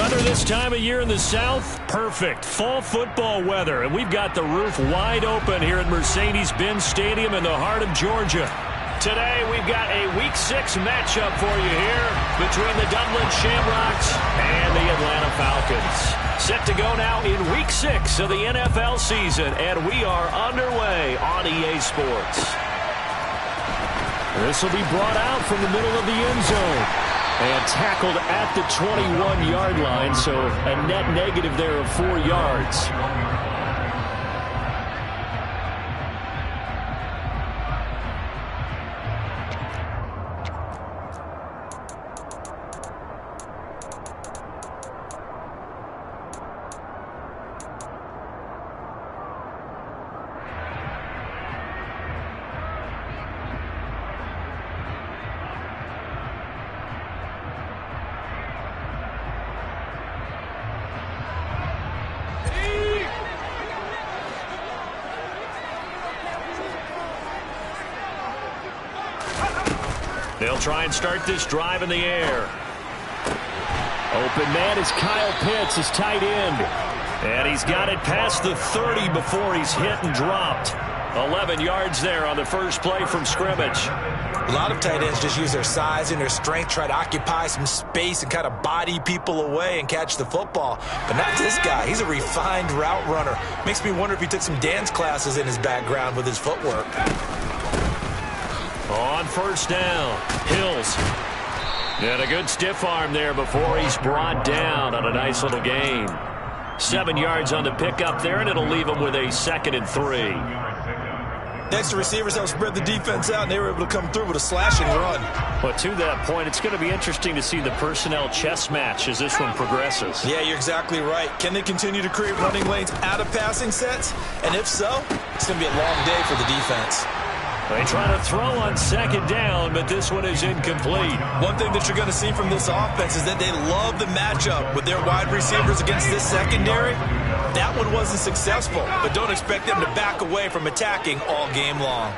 Weather this time of year in the South, perfect. Fall football weather, and we've got the roof wide open here at Mercedes-Benz Stadium in the heart of Georgia. Today, we've got a Week 6 matchup for you here between the Dublin Shamrocks and the Atlanta Falcons. Set to go now in Week 6 of the NFL season, and we are underway on EA Sports. This will be brought out from the middle of the end zone and tackled at the 21-yard line, so a net negative there of 4 yards. They'll try and start this drive in the air. Open man is Kyle Pitts, his tight end. And he's got it past the 30 before he's hit and dropped. 11 yards there on the first play from scrimmage. A lot of tight ends just use their size and their strength, try to occupy some space and kind of body people away and catch the football. But not this guy. He's a refined route runner. Makes me wonder if he took some dance classes in his background with his footwork. On first down, Hills. And a good stiff arm there before he's brought down on a nice little gain. 7 yards on the pickup there, and it'll leave him with a 2nd and 3. Extra receivers help spread the defense out, and they were able to come through with a slashing run. But to that point, it's going to be interesting to see the personnel chess match as this one progresses. Yeah, you're exactly right. Can they continue to create running lanes out of passing sets? And if so, it's going to be a long day for the defense. They try to throw on 2nd down, but this one is incomplete. One thing that you're going to see from this offense is that they love the matchup with their wide receivers against this secondary. That one wasn't successful, but don't expect them to back away from attacking all game long.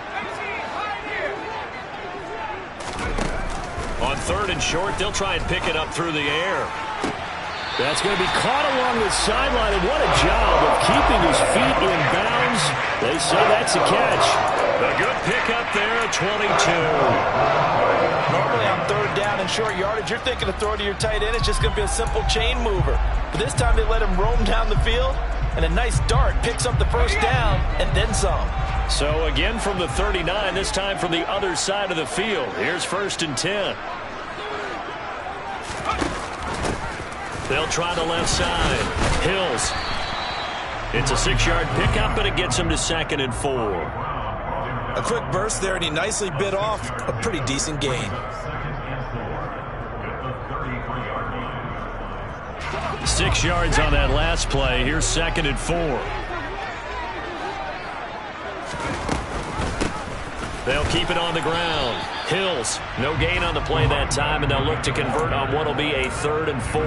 On 3rd and short, they'll try and pick it up through the air. That's going to be caught along the sideline, and what a job of keeping his feet in bounds. They say that's a catch. A good pickup there at 22. Normally on 3rd down and short yardage, you're thinking of throwing to your tight end. It's just going to be a simple chain mover. But this time they let him roam down the field, and a nice dart picks up the first down and then some. So again from the 39, this time from the other side of the field. Here's 1st and 10. They'll try the left side. Hills. It's a 6-yard pickup, but it gets him to 2nd and 4. A quick burst there, and he nicely bit off a pretty decent gain. 6 yards on that last play. Here's 2nd and 4. They'll keep it on the ground. Hills, no gain on the play that time, and they'll look to convert on what will be a 3rd and 4.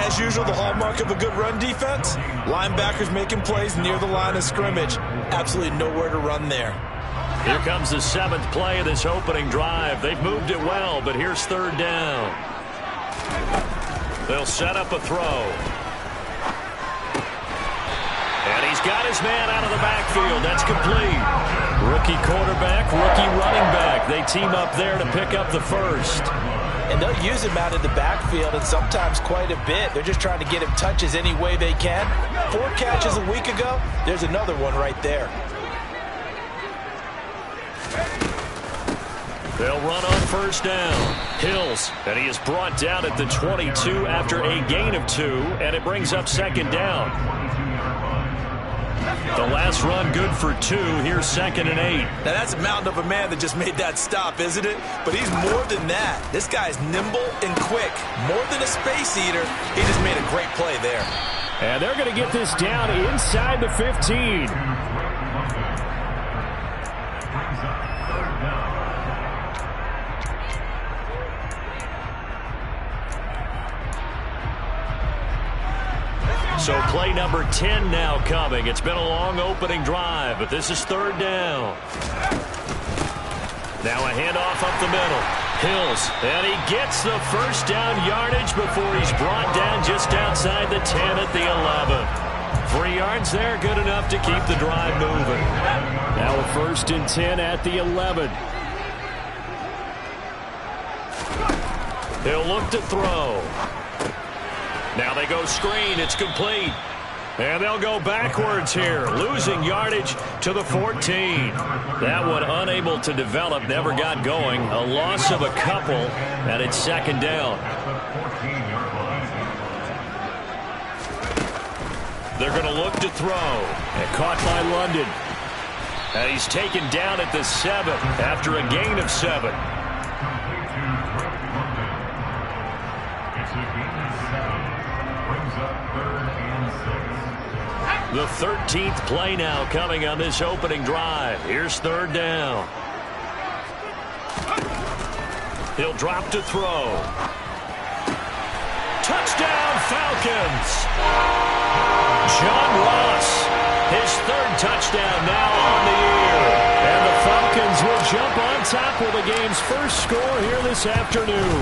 As usual, the hallmark of a good run defense, linebackers making plays near the line of scrimmage. Absolutely nowhere to run there. Here comes the 7th play of this opening drive. They've moved it well, but here's 3rd down. They'll set up a throw. And he's got his man out of the backfield. That's complete. Rookie quarterback, rookie running back. They team up there to pick up the 1st. And they'll use him out of the backfield, and sometimes quite a bit. They're just trying to get him touches any way they can. 4 catches a week ago. There's another one right there. They'll run on 1st down. Hills, and he is brought down at the 22 after a gain of 2, and it brings up 2nd down. The last run good for 2. Here's 2nd and 8. Now that's a mountain of a man that just made that stop, isn't it? But he's more than that. This guy's nimble and quick. More than a space eater. He just made a great play there. And they're going to get this down inside the 15. So play number 10 now coming. It's been a long opening drive, but this is 3rd down. Now a handoff up the middle. Hills, and he gets the first down yardage before he's brought down just outside the 10 at the 11. 3 yards there, good enough to keep the drive moving. Now a 1st and 10 at the 11. He'll look to throw. Now they go screen. It's complete. And they'll go backwards here, losing yardage to the 14. That one unable to develop, never got going. A loss of a couple, and it's 2nd down. They're going to look to throw. And caught by London. And he's taken down at the 7 after a gain of 7. The 13th play now coming on this opening drive. Here's 3rd down. He'll drop to throw. Touchdown, Falcons! John Ross, his 3rd touchdown now on the year. And the Falcons will jump on top with the game's first score here this afternoon.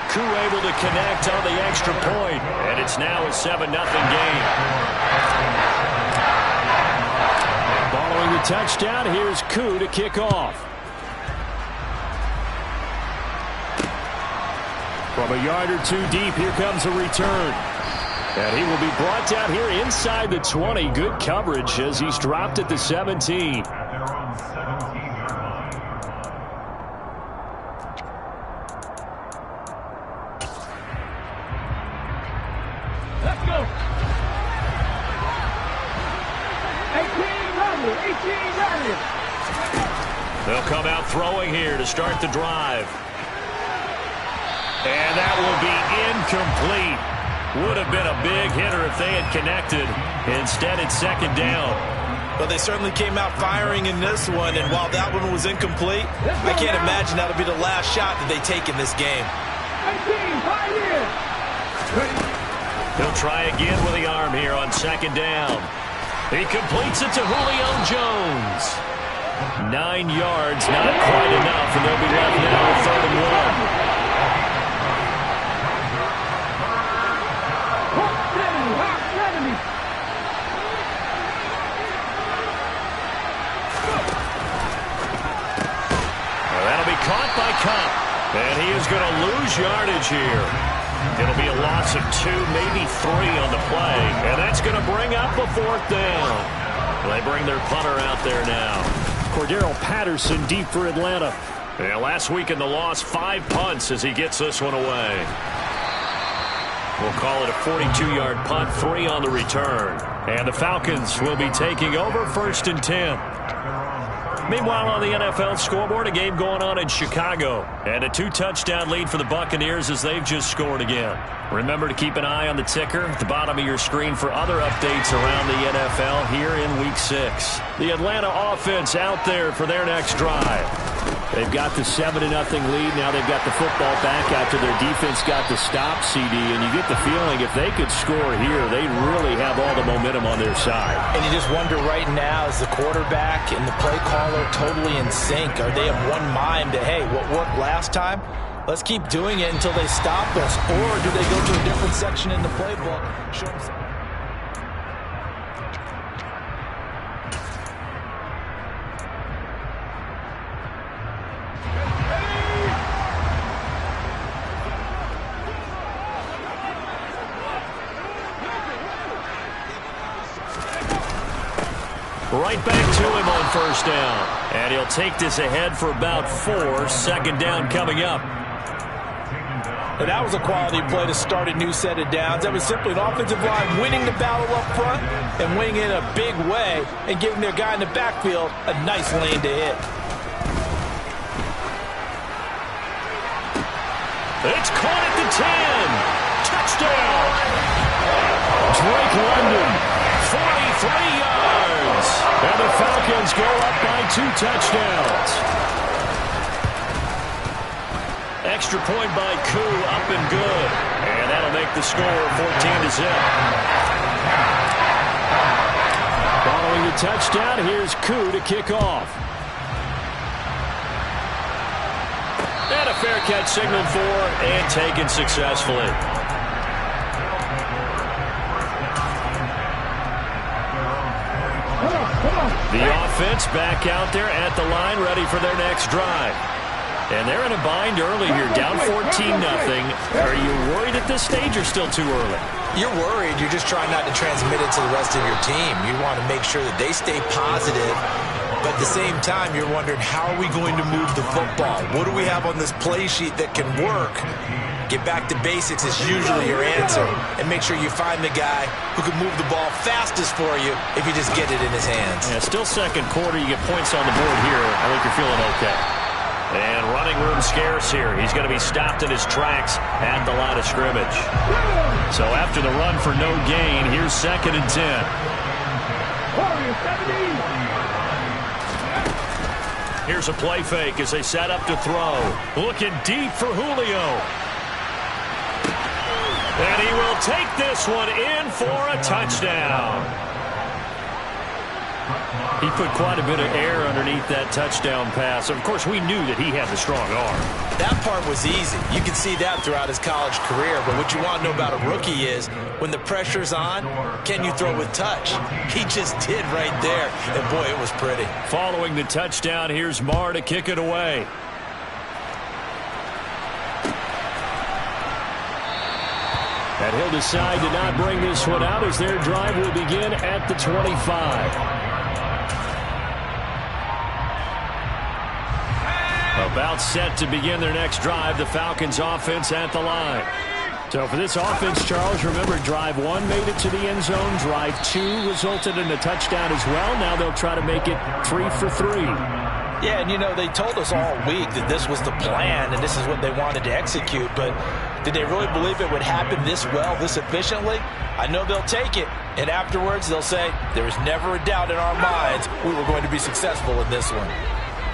Koo able to connect on the extra point, and it's now a 7-0 game. Following the touchdown, here's Koo to kick off. From a yard or 2 deep, here comes a return. And he will be brought down here inside the 20. Good coverage as he's dropped at the 17. Let's go. 18 running. They'll come out throwing here to start the drive. And that will be incomplete. Would have been a big hitter if they had connected. Instead, it's 2nd down. Well, they certainly came out firing in this one, and while that one was incomplete, I can't imagine that'll be the last shot that they take in this game. 18, right in. He'll try again with the arm here on 2nd down. He completes it to Julio Jones. 9 yards, not quite enough, and they'll be left now with 3rd and 1. Caught by Cup, and he is going to lose yardage here. It'll be a loss of 2, maybe 3 on the play, and that's going to bring up a 4th down. They bring their punter out there now. Cordero Patterson deep for Atlanta. Yeah, last week in the loss, 5 punts as he gets this one away. We'll call it a 42-yard punt, 3 on the return. And the Falcons will be taking over 1st and 10. Meanwhile, on the NFL scoreboard, a game going on in Chicago. And a 2-touchdown lead for the Buccaneers as they've just scored again. Remember to keep an eye on the ticker at the bottom of your screen for other updates around the NFL here in Week 6. The Atlanta offense out there for their next drive. They've got the 7-0 lead. Now they've got the football back after their defense got the stop, CD. And you get the feeling if they could score here, they really have all the momentum on their side. And you just wonder right now, is the quarterback and the play caller totally in sync? Are they of one mind that, hey, what worked last time? Let's keep doing it until they stop us. Or do they go to a different section in the playbook? Show them right back to him on 1st down. And he'll take this ahead for about 4. 2nd down coming up. And that was a quality play to start a new set of downs. That was simply an offensive line winning the battle up front and winning it in a big way and giving their guy in the backfield a nice lane to hit. It's caught at the 10. Touchdown. Drake London, 43 yards. And the Falcons go up by 2 touchdowns. Extra point by Koo, up and good. And that'll make the score 14-0. Following the touchdown, here's Koo to kick off. fair catch signaled for and taken successfully. The offense back out there at the line, ready for their next drive. And they're in a bind early here, down 14-0. Are you worried at this stage or still too early? You're worried. You're just trying not to transmit it to the rest of your team. You want to make sure that they stay positive. But at the same time, you're wondering, how are we going to move the football? What do we have on this play sheet that can work? Get back to basics is usually your answer. And make sure you find the guy who can move the ball fastest for you if you just get it in his hands. Yeah, still second quarter. You get points on the board here. I think you're feeling okay. And running room scarce here. He's going to be stopped in his tracks at the line of scrimmage. So after the run for no gain, here's 2nd and 10. Here's a play fake as they set up to throw. Looking deep for Julio. And he will take this one in for a touchdown. He put quite a bit of air underneath that touchdown pass. Of course, we knew that he had the strong arm. That part was easy. You can see that throughout his college career. But what you want to know about a rookie is when the pressure's on, can you throw with touch? He just did right there. And, boy, it was pretty. Following the touchdown, here's Marr to kick it away. And he'll decide to not bring this one out as their drive will begin at the 25. About set to begin their next drive, the Falcons offense at the line. So for this offense, Charles, remember, drive 1 made it to the end zone. Drive 2 resulted in a touchdown as well. Now they'll try to make it 3 for 3. Yeah, and, you know, they told us all week that this was the plan and this is what they wanted to execute. But did they really believe it would happen this well, this efficiently? I know they'll take it. And afterwards, they'll say, there was never a doubt in our minds we were going to be successful in this one.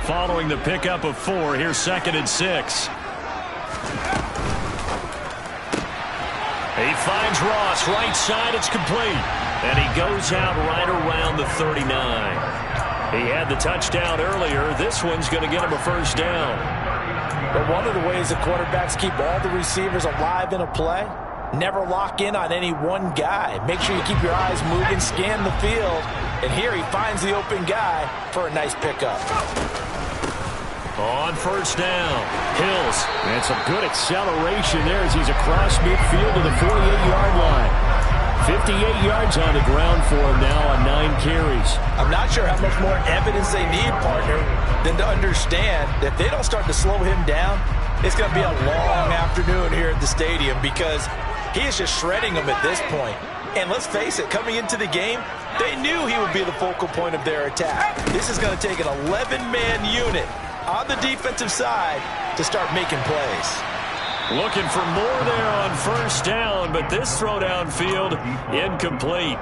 Following the pickup of 4, here's 2nd and 6. He finds Ross, right side, it's complete. And he goes out right around the 39. He had the touchdown earlier. This one's going to get him a first down. But one of the ways the quarterbacks keep all the receivers alive in a play, never lock in on any one guy. Make sure you keep your eyes moving, scan the field. And here he finds the open guy for a nice pickup. On first down, Hills. And some good acceleration there as he's across midfield to the 48-yard line. 58 yards on the ground for him now on 9 carries. I'm not sure how much more evidence they need, partner, than to understand that if they don't start to slow him down, it's going to be a long afternoon here at the stadium because he is just shredding them at this point. And let's face it, coming into the game, they knew he would be the focal point of their attack. This is going to take an 11-man unit on the defensive side to start making plays. Looking for more there on first down, but this throw downfield incomplete.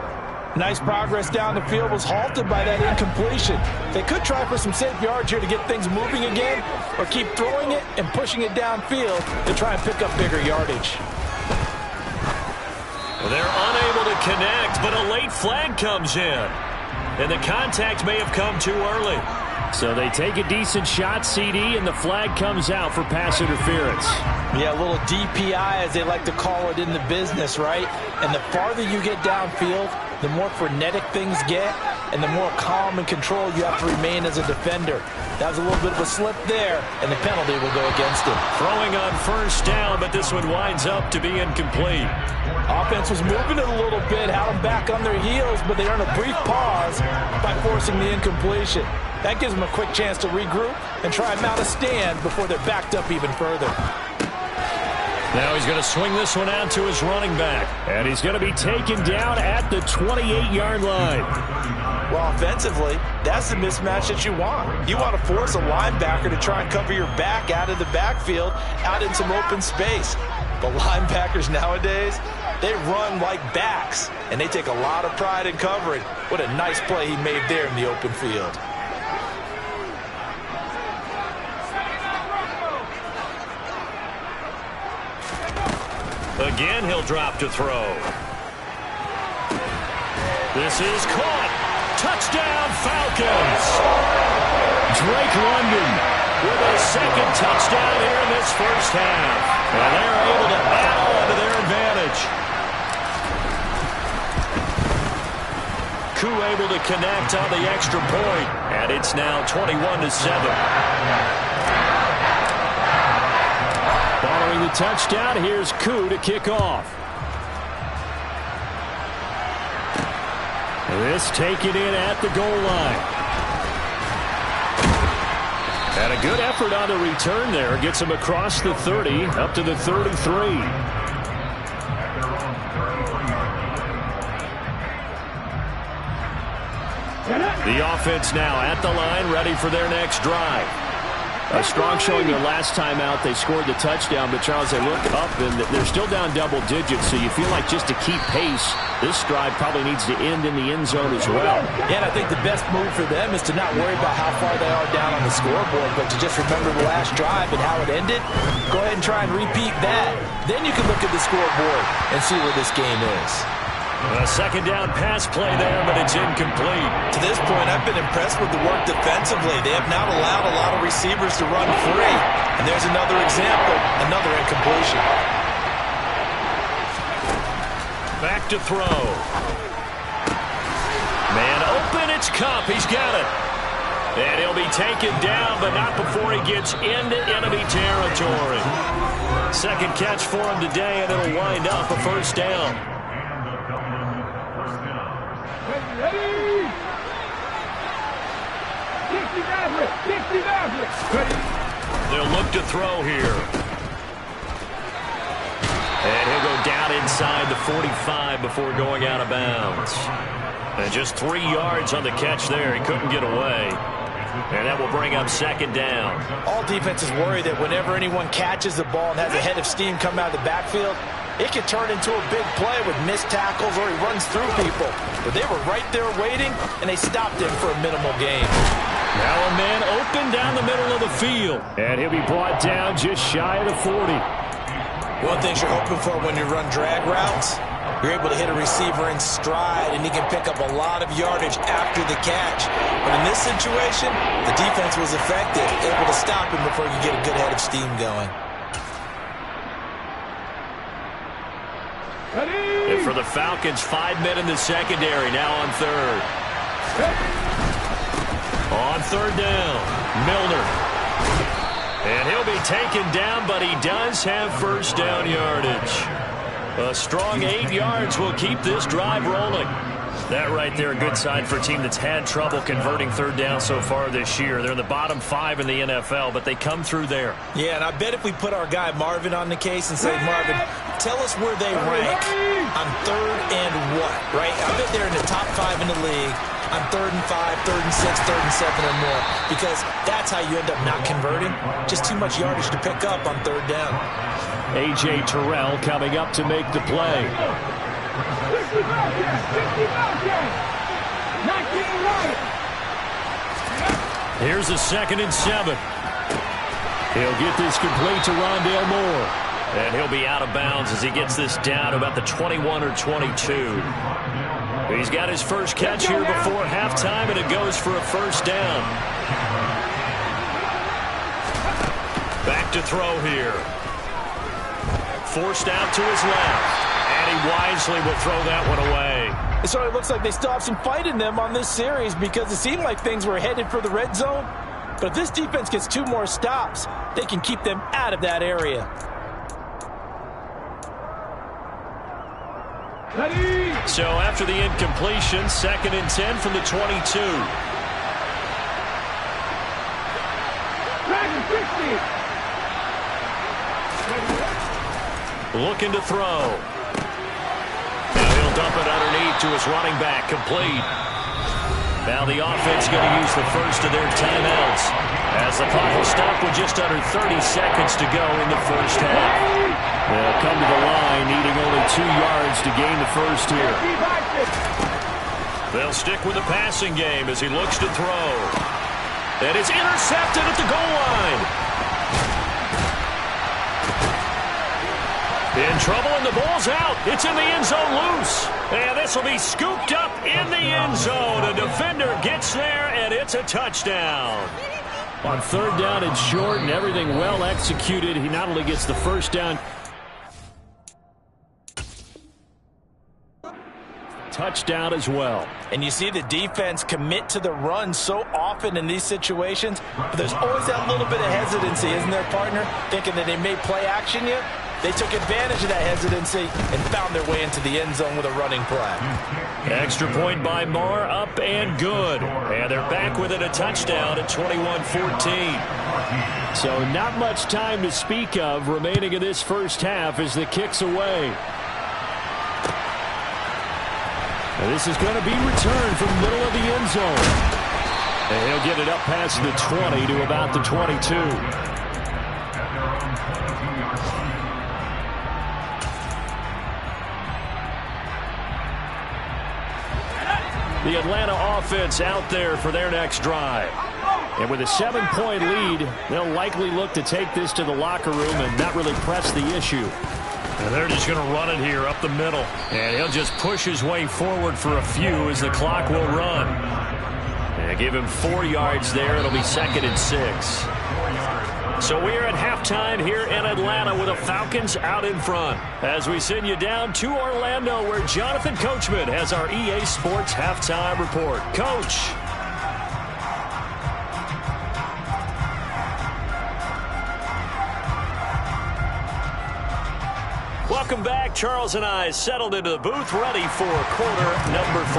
Nice progress down the field was halted by that incompletion. They could try for some safe yards here to get things moving again, or keep throwing it and pushing it downfield to try and pick up bigger yardage. They're unable to connect, but a late flag comes in. And the contact may have come too early. So they take a decent shot, CD, and the flag comes out for pass interference. Yeah, a little DPI, as they like to call it in the business, right? And the farther you get downfield, the more frenetic things get, and the more calm and control you have to remain as a defender. That was a little bit of a slip there, and the penalty will go against him. Throwing on first down, but this one winds up to be incomplete. Offense was moving it a little bit, had them back on their heels, but they earned a brief pause by forcing the incompletion. That gives them a quick chance to regroup and try and mount a stand before they're backed up even further. Now he's going to swing this one out to his running back. And he's going to be taken down at the 28-yard line. Well, offensively, that's the mismatch that you want. You want to force a linebacker to try and cover your back out of the backfield, out in some open space. But linebackers nowadays, they run like backs, and they take a lot of pride in covering. What a nice play he made there in the open field. Again, he'll drop to throw. This is caught. Touchdown, Falcons. Drake London with a second touchdown here in this first half. And they're able to add on to their advantage. Koo able to connect on the extra point, and it's now 21-7. Following the touchdown, here's Koo to kick off. This taken in at the goal line. And a good effort on the return there. Gets him across the 30, up to the 33. The offense now at the line, ready for their next drive. A strong showing their last time out. They scored the touchdown, but Charles, they look up and they're still down double digits, so you feel like just to keep pace, this drive probably needs to end in the end zone as well. Yeah, and I think the best move for them is to not worry about how far they are down on the scoreboard, but to just remember the last drive and how it ended. Go ahead and try and repeat that. Then you can look at the scoreboard and see where this game is. A second down pass play there, but it's incomplete. To this point, I've been impressed with the work defensively. They have not allowed a lot of receivers to run free. And there's another example, another incompletion. Back to throw. Man open, it's Kupp. He's got it. And he'll be taken down, but not before he gets into enemy territory. Second catch for him today, and it'll wind up a first down. They'll look to throw here. And he'll go down inside the 45 before going out of bounds. And just 3 yards on the catch there. He couldn't get away. And that will bring up second down. All defenses worry that whenever anyone catches the ball and has a head of steam come out of the backfield, it can turn into a big play with missed tackles or he runs through people. But they were right there waiting, and they stopped him for a minimal gain. Now a man open down the middle of the field. And he'll be brought down just shy of the 40. One thing you're hoping for when you run drag routes, you're able to hit a receiver in stride, and he can pick up a lot of yardage after the catch. But in this situation, the defense was effective, able to stop him before you get a good head of steam going. And for the Falcons, 5 men in the secondary, now on third. On third down, Milner. And he'll be taken down, but he does have first down yardage. A strong 8 yards will keep this drive rolling. That right there, a good sign for a team that's had trouble converting third down so far this year. They're in the bottom 5 in the NFL, but they come through there. Yeah, and I bet if we put our guy Marvin on the case and say, Marvin, tell us where they rank on third and what, right? I bet they're in the top 5 in the league on 3rd and 5, 3rd and 6, 3rd and 7 or more, because that's how you end up not converting. Just too much yardage to pick up on third down. A.J. Terrell coming up to make the play. Here's a 2nd and 7. He'll get this complete to Rondale Moore. And he'll be out of bounds as he gets this down about the 21 or 22. He's got his first catch here before halftime, and it goes for a first down. Back to throw here. Forced out to his left. And he wisely will throw that one away. It sort of looks like they still have some fight in them on this series because it seemed like things were headed for the red zone. But if this defense gets 2 more stops, they can keep them out of that area. So after the incompletion, 2nd and 10 from the 22. Looking to throw. Now he'll dump it underneath to his running back, complete. Now the offense going to use the first of their timeouts as the clock will stop with just under 30 seconds to go in the first half. They'll come to the line needing only 2 yards to gain the first here. They'll stick with the passing game as he looks to throw. And it's intercepted at the goal line. In trouble, and the ball's out. It's in the end zone loose. And this will be scooped up in the end zone. A defender gets there, and it's a touchdown. On third down and short and everything well executed, he not only gets the first down, touchdown as well. And you see the defense commit to the run so often in these situations, but there's always that little bit of hesitancy, isn't there, partner? Thinking that they may play action you. They took advantage of that hesitancy and found their way into the end zone with a running play. Extra point by Marr, up and good. And they're back within a touchdown at 21-14. So not much time to speak of remaining in this first half as the kick's away. And this is going to be returned from the middle of the end zone. And he'll get it up past the 20 to about the 22. The Atlanta offense out there for their next drive. And with a 7-point lead, they'll likely look to take this to the locker room and not really press the issue. And they're just going to run it here up the middle. And he'll just push his way forward for a few as the clock will run. And give him 4 yards there. It'll be 2nd and 6. So we are at halftime here in Atlanta with the Falcons out in front. As we send you down to Orlando where Jonathan Coachman has our EA Sports halftime report. Coach. Welcome back. Charles and I settled into the booth ready for quarter number 3.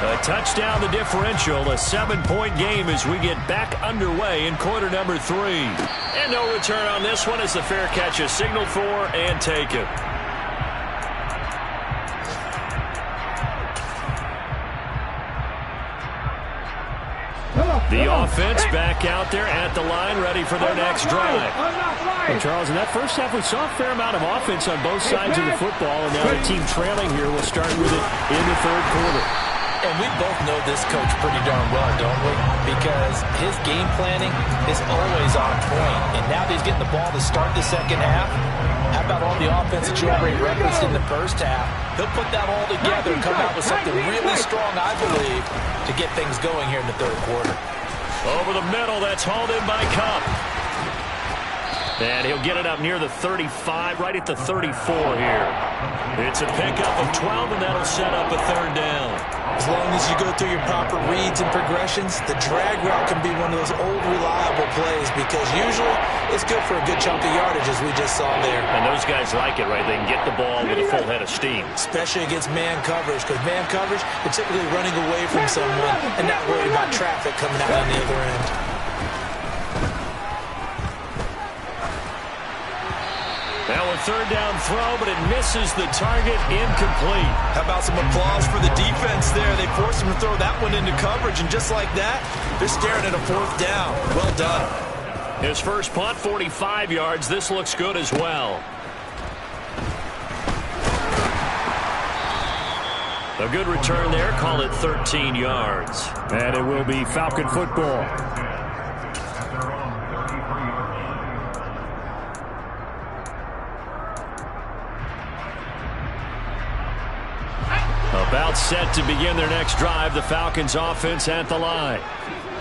A touchdown the differential, a 7-point game as we get back underway in quarter number 3. And no return on this one as the fair catch is signaled for and taken. The offense back out there at the line, ready for their next drive. Well, Charles, in that first half, we saw a fair amount of offense on both sides of the football, and now the team trailing here will start with it in the third quarter. And we both know this coach pretty darn well, don't we? Because his game planning is always on point. And now that he's getting the ball to start the second half, how about all the offense that you already referenced in the first half? He'll put that all together and come out with something really strong, I believe, to get things going here in the third quarter. Over the middle, that's hauled in by Cup. And he'll get it up near the 35, right at the 34 here. It's a pickup of 12, and that'll set up a third down. As long as you go through your proper reads and progressions, the drag route can be one of those old reliable plays because usually it's good for a good chunk of yardage as we just saw there. And those guys like it, right? They can get the ball with a full head of steam. Especially against man coverage because man coverage, you're typically running away from someone and not worried about traffic coming out on the other end. Now a third down throw, but it misses the target, incomplete. How about some applause for the defense there? They forced him to throw that one into coverage, and just like that, they're staring at a 4th down. Well done. His first punt, 45 yards. This looks good as well. A good return there. Call it 13 yards. And it will be Falcon football. About set to begin their next drive, the Falcons offense at the line.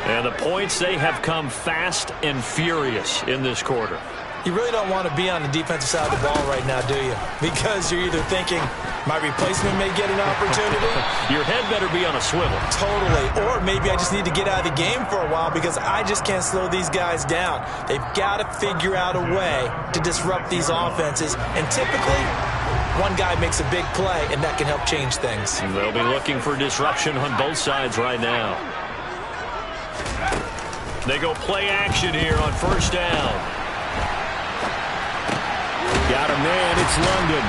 And the points, they have come fast and furious in this quarter. You really don't want to be on the defensive side of the ball right now, do you? Because you're either thinking, my replacement may get an opportunity. Your head better be on a swivel. Totally. Or maybe I just need to get out of the game for a while because I just can't slow these guys down. They've got to figure out a way to disrupt these offenses. And typically, one guy makes a big play, and that can help change things. They'll be looking for disruption on both sides right now. They go play action here on first down. Got a man, it's London.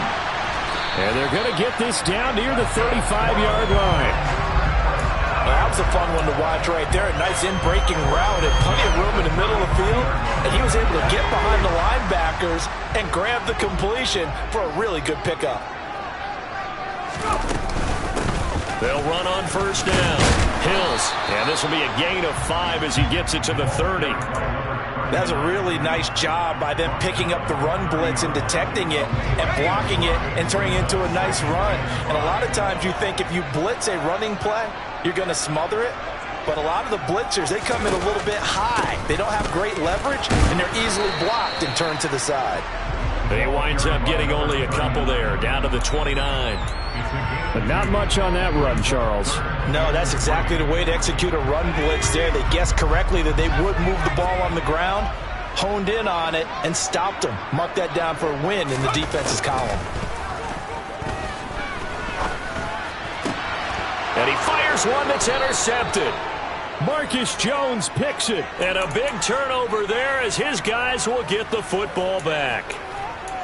And they're going to get this down near the 35-yard line. Well, that was a fun one to watch right there. A nice in-breaking route and plenty of room in the middle of the field. And he was able to get behind the linebackers and grab the completion for a really good pickup. They'll run on first down. Hills. And this will be a gain of 5 as he gets it to the 30. That's a really nice job by them picking up the run blitz and detecting it and blocking it and turning it into a nice run. And a lot of times you think if you blitz a running play, you're going to smother it. But a lot of the blitzers, they come in a little bit high. They don't have great leverage, and they're easily blocked and turned to the side. He winds up getting only a couple there, down to the 29. But not much on that run, Charles. No, that's exactly the way to execute a run blitz there. They guessed correctly that they would move the ball on the ground, honed in on it, and stopped them. Mark that down for a win in the defense's column. And he fires one that's intercepted. Marcus Jones picks it. And a big turnover there as his guys will get the football back.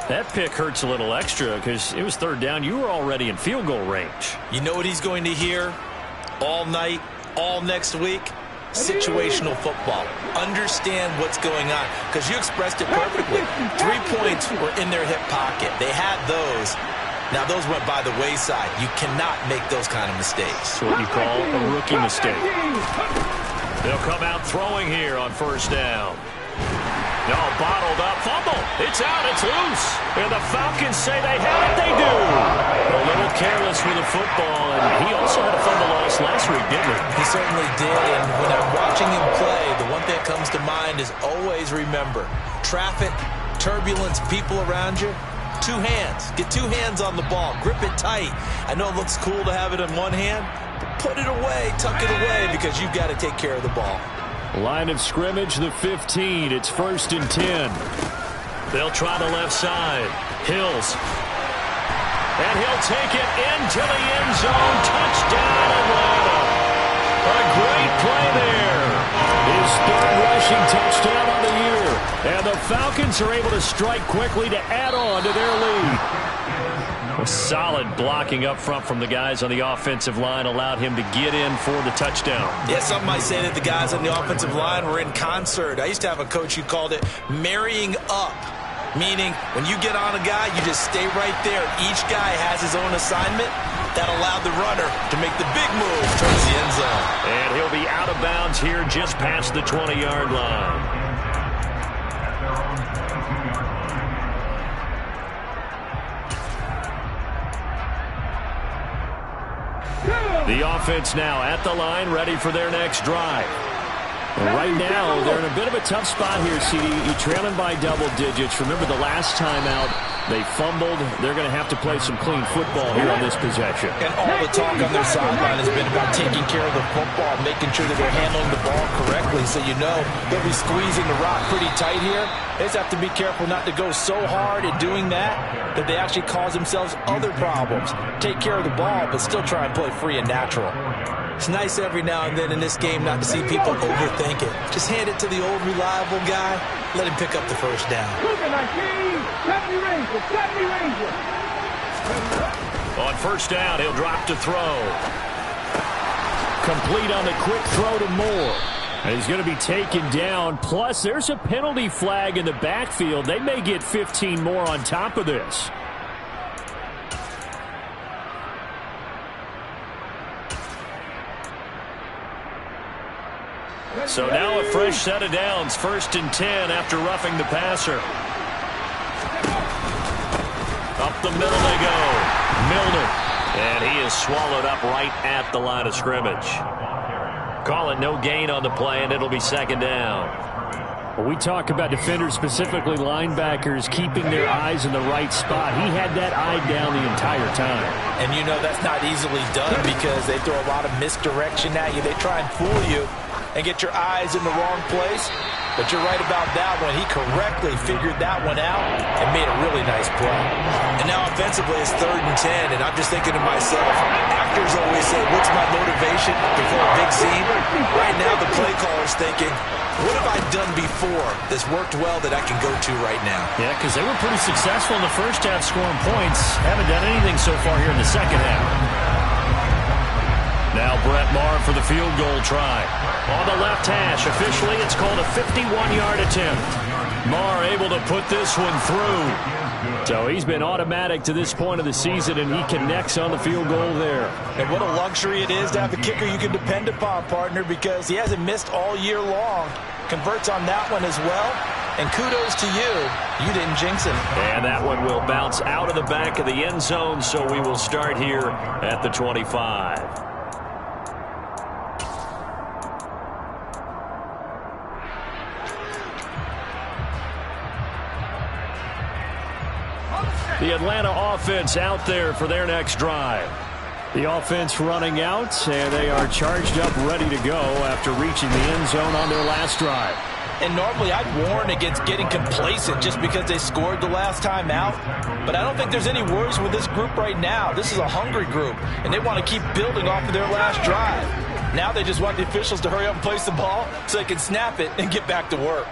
That pick hurts a little extra because it was third down. You were already in field goal range. You know what he's going to hear all night, all next week? Situational football. Understand what's going on, because you expressed it perfectly. 3 points were in their hip pocket. They had those. Now, those went by the wayside. You cannot make those kind of mistakes. That's what you call a rookie mistake. They'll come out throwing here on first down. No, bottled up, fumble. It's out, it's loose. And the Falcons say they have it, they do. A little careless with the football, and he also had a fumble loss last week, didn't he? He certainly did, and when I'm watching him play, the one thing that comes to mind is always remember, traffic, turbulence, people around you, 2 hands. Get 2 hands on the ball. Grip it tight. I know it looks cool to have it in one hand, but put it away, tuck it away, because you've got to take care of the ball. Line of scrimmage, the 15. It's 1st and 10. They'll try the left side. Hills. And he'll take it into the end zone. Touchdown, Atlanta. A great play there. His 3rd rushing touchdown on the year. And the Falcons are able to strike quickly to add on to their lead. A solid blocking up front from the guys on the offensive line allowed him to get in for the touchdown. Yeah, some might say that the guys on the offensive line were in concert. I used to have a coach who called it marrying up, meaning when you get on a guy, you just stay right there. Each guy has his own assignment. That allowed the runner to make the big move towards the end zone. And he'll be out of bounds here just past the 20-yard line. The offense now at the line, ready for their next drive. And right now, they're in a bit of a tough spot here, CD. You're trailing by double digits. Remember the last time out, they fumbled. They're going to have to play some clean football here on this possession. And all the talk on their sideline has been about taking care of the football, making sure that they're handling the ball correctly. So you know they'll be squeezing the rock pretty tight here. They just have to be careful not to go so hard in doing that they actually cause themselves other problems. Take care of the ball, but still try and play free and natural. It's nice every now and then in this game not to see people overthink it. Just hand it to the old reliable guy. Let him pick up the first down. On first down, he'll drop to throw. Complete on the quick throw to Moore. And he's going to be taken down. Plus, there's a penalty flag in the backfield. They may get 15 more on top of this. So now a fresh set of downs. 1st and 10 after roughing the passer. Up the middle they go. Milner. And he is swallowed up right at the line of scrimmage. Call it no gain on the play, and it'll be 2nd down. Well, we talk about defenders, specifically linebackers, keeping their eyes in the right spot. He had that eye down the entire time. And you know that's not easily done because they throw a lot of misdirection at you. They try and fool you and get your eyes in the wrong place. But you're right about that one. He correctly figured that one out and made a really nice play. And now offensively it's 3rd and 10, and I'm just thinking to myself, actors always say, what's my motivation before a big scene? Right now the play caller's thinking, what have I done before that's worked well that I can go to right now? Yeah, because they were pretty successful in the first half scoring points. Haven't done anything so far here in the second half. Now Brett Maher for the field goal try. On the left hash, officially it's called a 51-yard attempt. Maher able to put this one through. So he's been automatic to this point of the season, and he connects on the field goal there. And what a luxury it is to have a kicker you can depend upon, partner, because he hasn't missed all year long. Converts on that one as well. And kudos to you. You didn't jinx him. And that one will bounce out of the back of the end zone, so we will start here at the 25. The Atlanta offense out there for their next drive. The offense running out, and they are charged up, ready to go after reaching the end zone on their last drive. And normally I'd warn against getting complacent just because they scored the last time out. But I don't think there's any worries with this group right now. This is a hungry group, and they want to keep building off of their last drive. Now they just want the officials to hurry up and place the ball so they can snap it and get back to work.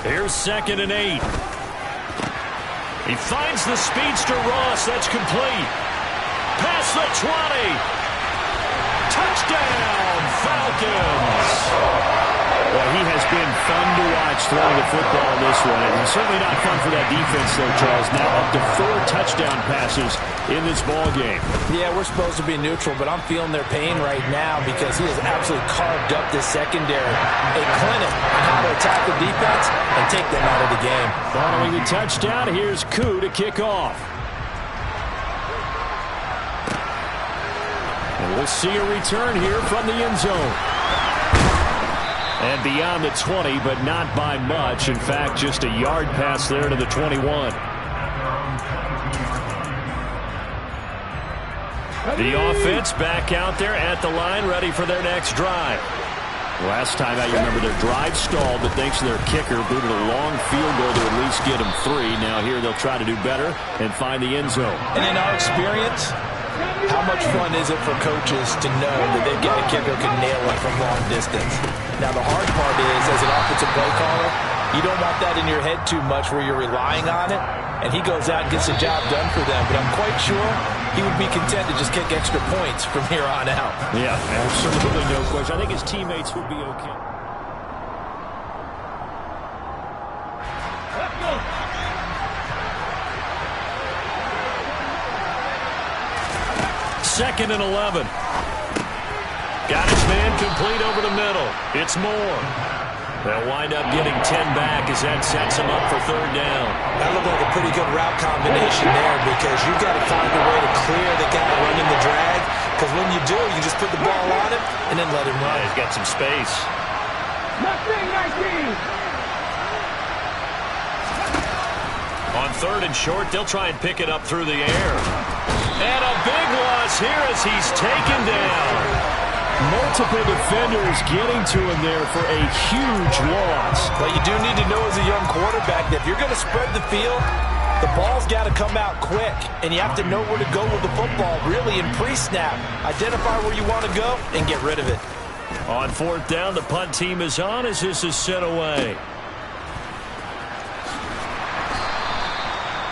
Here's 2nd and 8. He finds the speedster Ross. That's complete. Past the 20. Touchdown, Falcons. Well, he has been fun to watch throwing the football in this one. And certainly not fun for that defense, though, Charles. Now up to 4 touchdown passes in this ball game. Yeah, we're supposed to be neutral, but I'm feeling their pain right now because he has absolutely carved up this secondary. A clinic on how to attack the defense and take them out of the game. Following the touchdown, here's Koo to kick off. And we'll see a return here from the end zone. And beyond the 20, but not by much. In fact, just a yard pass there to the 21. The offense back out there at the line, ready for their next drive. Last time out, you remember their drive stalled, but thanks to their kicker, booted a long field goal to at least get them 3. Now here they'll try to do better and find the end zone. And in our experience, how much fun is it for coaches to know that they've got a kicker who can nail it from long distance? Now, the hard part is, as an offensive play caller, you don't want that in your head too much where you're relying on it, and he goes out and gets the job done for them. But I'm quite sure he would be content to just kick extra points from here on out. Yeah, absolutely no question. I think his teammates would be okay. Let's go. Second and 11. Got his man complete over the middle. It's Moore. They'll wind up getting 10 back as that sets him up for 3rd down. That looked like a pretty good route combination there because you've got to find a way to clear the guy running the drag, because when you do, you just put the ball on him and then let him run. Yeah, he's got some space. Nothing 19. On 3rd and short, they'll try and pick it up through the air. And a big loss here as he's taken down. Multiple defenders getting to him there for a huge loss. But you do need to know as a young quarterback that if you're going to spread the field, the ball's got to come out quick. And you have to know where to go with the football, really, in pre-snap. Identify where you want to go and get rid of it. On 4th down, the punt team is on as this is sent away.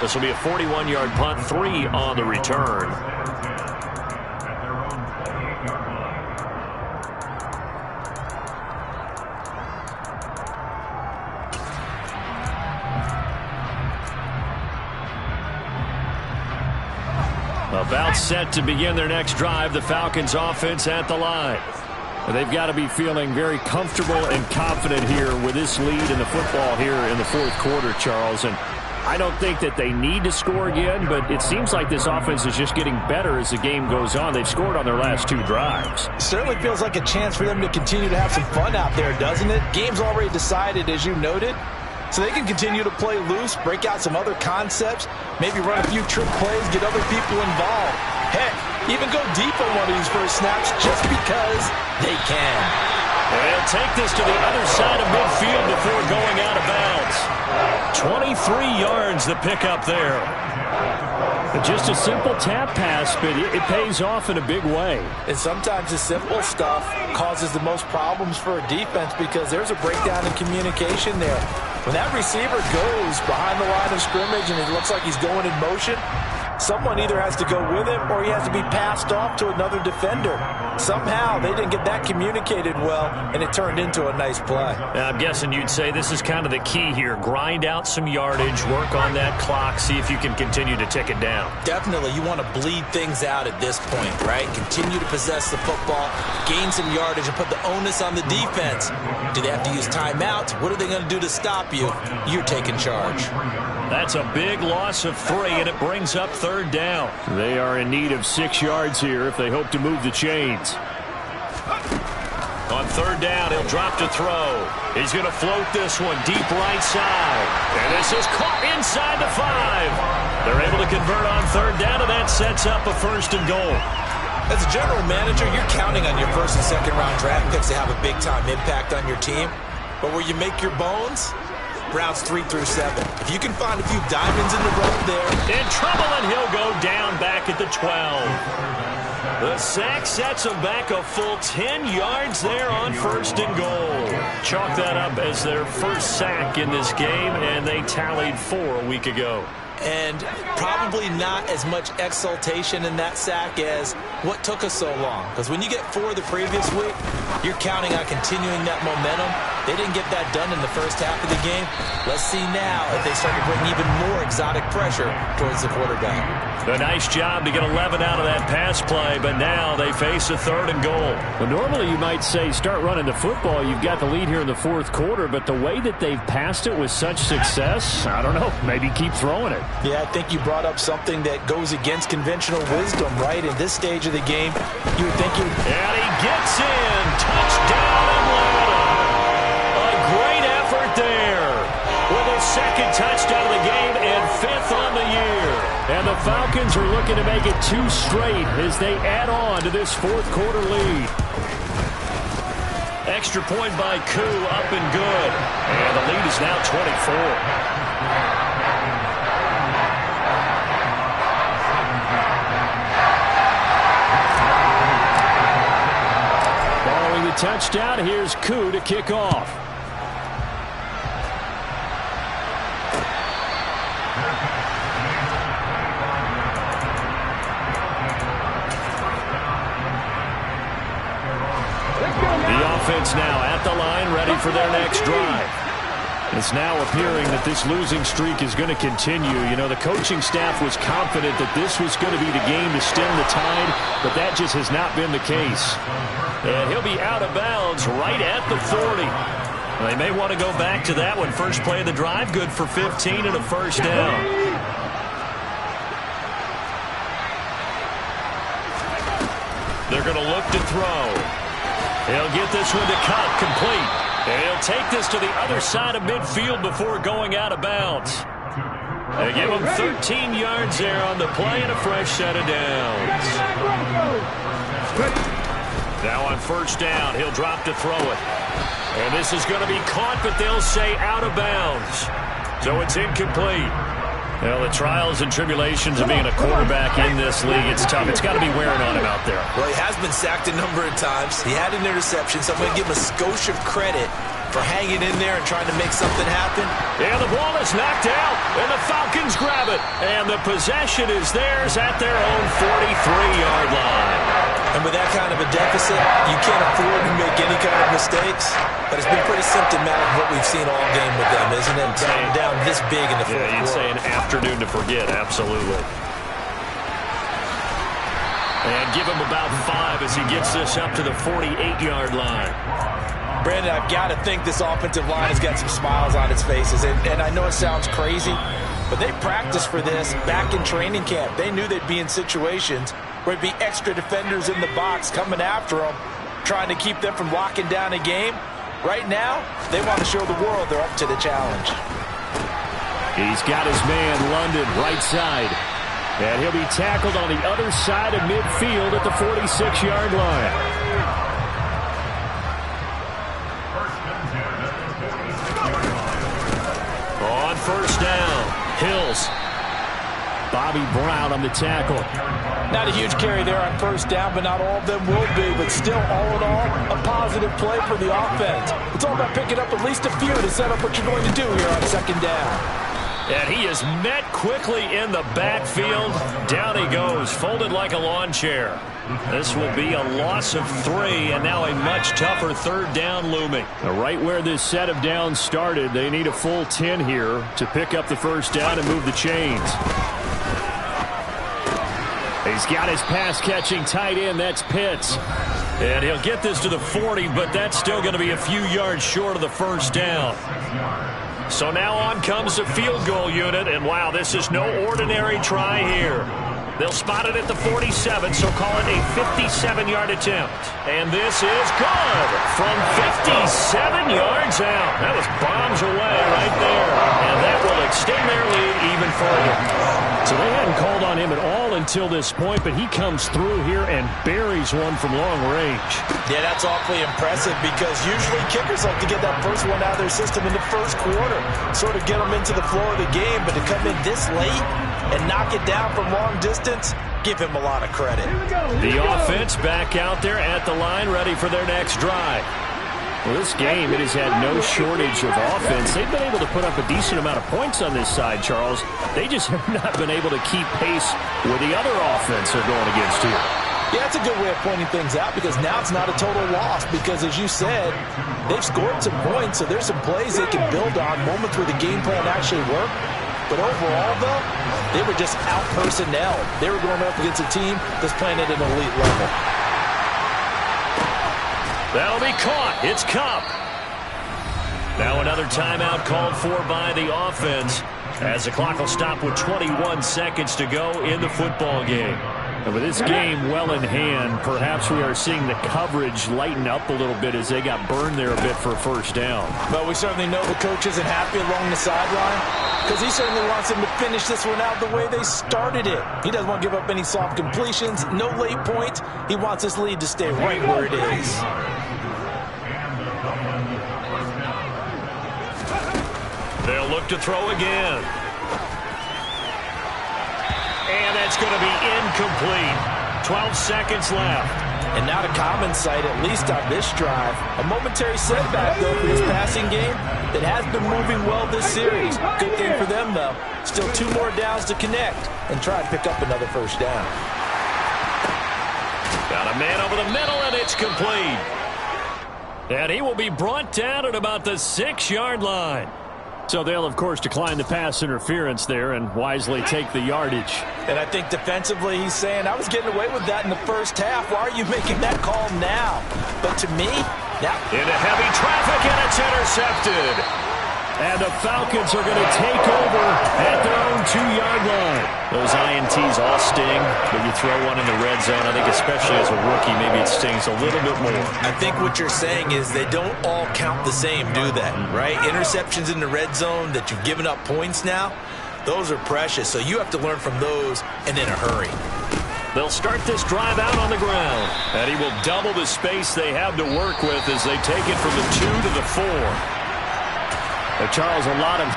This will be a 41-yard punt, 3 on the return. About set to begin their next drive, the Falcons offense at the line. They've got to be feeling very comfortable and confident here with this lead in the football here in the 4th quarter, Charles. And I don't think that they need to score again, but it seems like this offense is just getting better as the game goes on. They've scored on their last 2 drives. It certainly feels like a chance for them to continue to have some fun out there, doesn't it? Game's already decided, as you noted. So they can continue to play loose, break out some other concepts, maybe run a few trick plays, get other people involved. Heck, even go deep on one of these first snaps just because they can. They'll take this to the other side of midfield before going out of bounds. 23 yards the pickup there. Just a simple tap pass, but it pays off in a big way. And sometimes the simple stuff causes the most problems for a defense because there's a breakdown in communication there. When that receiver goes behind the line of scrimmage and it looks like he's going in motion, someone either has to go with him or he has to be passed off to another defender. Somehow they didn't get that communicated well, and it turned into a nice play. I'm guessing you'd say this is kind of the key here. Grind out some yardage, work on that clock, see if you can continue to tick it down. Definitely, you want to bleed things out at this point, right? Continue to possess the football, gain some yardage, and put the onus on the defense. Do they have to use timeouts? What are they going to do to stop you? You're taking charge. That's a big loss of 3, and it brings up 3rd down. They are in need of 6 yards here if they hope to move the chains. On On third down, he'll drop to throw. He's going to float this one deep right side. And this is caught inside the 5. They're able to convert on third down, and that sets up a 1st and goal. As a general manager, you're counting on your first and second round draft picks to have a big-time impact on your team. But where you make your bones, rounds 3 through 7. If you can find a few diamonds in the rough there. In trouble, and he'll go down back at the 12. The sack sets him back a full 10 yards there on 1st and goal. Chalk that up as their first sack in this game, and they tallied 4 a week ago. And probably not as much exultation in that sack as what took us so long. Because when you get 4 the previous week, you're counting on continuing that momentum. They didn't get that done in the first half of the game. Let's see now if they start to bring even more exotic pressure towards the quarterback. A nice job to get 11 out of that pass play, but now they face a 3rd and goal. Well, normally you might say start running the football. You've got the lead here in the 4th quarter, but the way that they've passed it with such success, I don't know, maybe keep throwing it. Yeah, I think you brought up something that goes against conventional wisdom, right? In this stage of the game, you would think you... And he gets in. Touchdown, Atlanta. A great effort there. With his 2nd touchdown of the game and 5th on the year. And the Falcons are looking to make it 2 straight as they add on to this 4th quarter lead. Extra point by Koo, up and good. And the lead is now 24. The touchdown, here's Koo to kick off. The offense now at the line, ready for their next drive. It's now appearing that this losing streak is going to continue. You know, the coaching staff was confident that this was going to be the game to stem the tide, but that just has not been the case. And he'll be out of bounds right at the 40. They may want to go back to that one. First play of the drive, good for 15 and a 1st down. They're going to look to throw. He'll get this one to Cup, complete. And he'll take this to the other side of midfield before going out of bounds. They give him 13 yards there on the play and a fresh set of downs. Now on 1st down, he'll drop to throw it. And this is going to be caught, but they'll say out of bounds. So it's incomplete. Well, the trials and tribulations of being a quarterback in this league, it's tough. It's got to be wearing on him out there. Well, he has been sacked a number of times. He had an interception, so I'm going to give him a skosh of credit for hanging in there and trying to make something happen. And the ball is knocked out, and the Falcons grab it. And the possession is theirs at their own 43-yard line. And with that kind of a deficit, you can't afford to make any kind of mistakes. But it's been pretty symptomatic of what we've seen all game with them, isn't it? Down this big in the 4th quarter. You'd say an afternoon to forget, absolutely. And give him about 5 as he gets this up to the 48-yard line. Brandon, I've got to think this offensive line has got some smiles on its faces. And I know it sounds crazy, but they practiced for this back in training camp. They knew they'd be in situations where it'd be extra defenders in the box coming after them, trying to keep them from locking down a game. Right now, they want to show the world they're up to the challenge. He's got his man, London, right side. And he'll be tackled on the other side of midfield at the 46-yard line. On 1st down, Hills. Bobby Brown on the tackle. Not a huge carry there on 1st down, but not all of them will be. But still, all in all, a positive play for the offense. It's all about picking up at least a few to set up what you're going to do here on 2nd down. And he is met quickly in the backfield. Down he goes, folded like a lawn chair. This will be a loss of 3, and now a much tougher 3rd down looming. Right where this set of downs started, they need a full 10 here to pick up the 1st down and move the chains. He's got his pass-catching tight end. That's Pitts. And he'll get this to the 40, but that's still going to be a few yards short of the 1st down. So now on comes the field goal unit, and wow, this is no ordinary try here. They'll spot it at the 47, so call it a 57-yard attempt. And this is good from 57 yards out. That was bombs away right there. And that will extend their lead even further. So they hadn't called on him at all until this point, but he comes through here and buries one from long range. Yeah, that's awfully impressive because usually kickers like to get that first one out of their system in the first quarter, sort of get them into the flow of the game, but to come in this late and knock it down from long distance, give him a lot of credit. The offense back out there at the line, ready for their next drive. Well, this game, it has had no shortage of offense. They've been able to put up a decent amount of points on this side, Charles. They just have not been able to keep pace with the other offense they're going against here. Yeah, that's a good way of pointing things out because now it's not a total loss because, as you said, they've scored some points, so there's some plays they can build on, moments where the game plan actually worked. But overall, though, they were just out-personnel. They were going up against a team that's playing at an elite level. That'll be caught. It's Cup. Now another timeout called for by the offense as the clock will stop with 21 seconds to go in the football game. And with this game well in hand, perhaps we are seeing the coverage lighten up a little bit as they got burned there a bit for a first down. But we certainly know the coach isn't happy along the sideline because he certainly wants them to finish this one out the way they started it. He doesn't want to give up any soft completions, no late points. He wants this lead to stay right where it is. They'll look to throw again. And that's going to be incomplete. 12 seconds left. And not a common sight, at least on this drive. A momentary setback, though, for this passing game that has been moving well this series. Good thing for them, though. Still 2 more downs to connect and try to pick up another first down. Got a man over the middle, and it's complete. And he will be brought down at about the 6-yard line. So they'll, of course, decline the pass interference there and wisely take the yardage. And I think defensively he's saying, I was getting away with that in the first half. Why are you making that call now? But to me, that... Into heavy traffic, and it's intercepted. And the Falcons are going to take over at their own 2-yard line. Those INTs all sting, but you throw one in the red zone, I think especially as a rookie, maybe it stings a little bit more. I think what you're saying is they don't all count the same, do they? Right? Interceptions in the red zone that you've given up points now, those are precious. So you have to learn from those and in a hurry. They'll start this drive out on the ground. And he will double the space they have to work with as they take it from the 2 to the 4. Charles, a lot of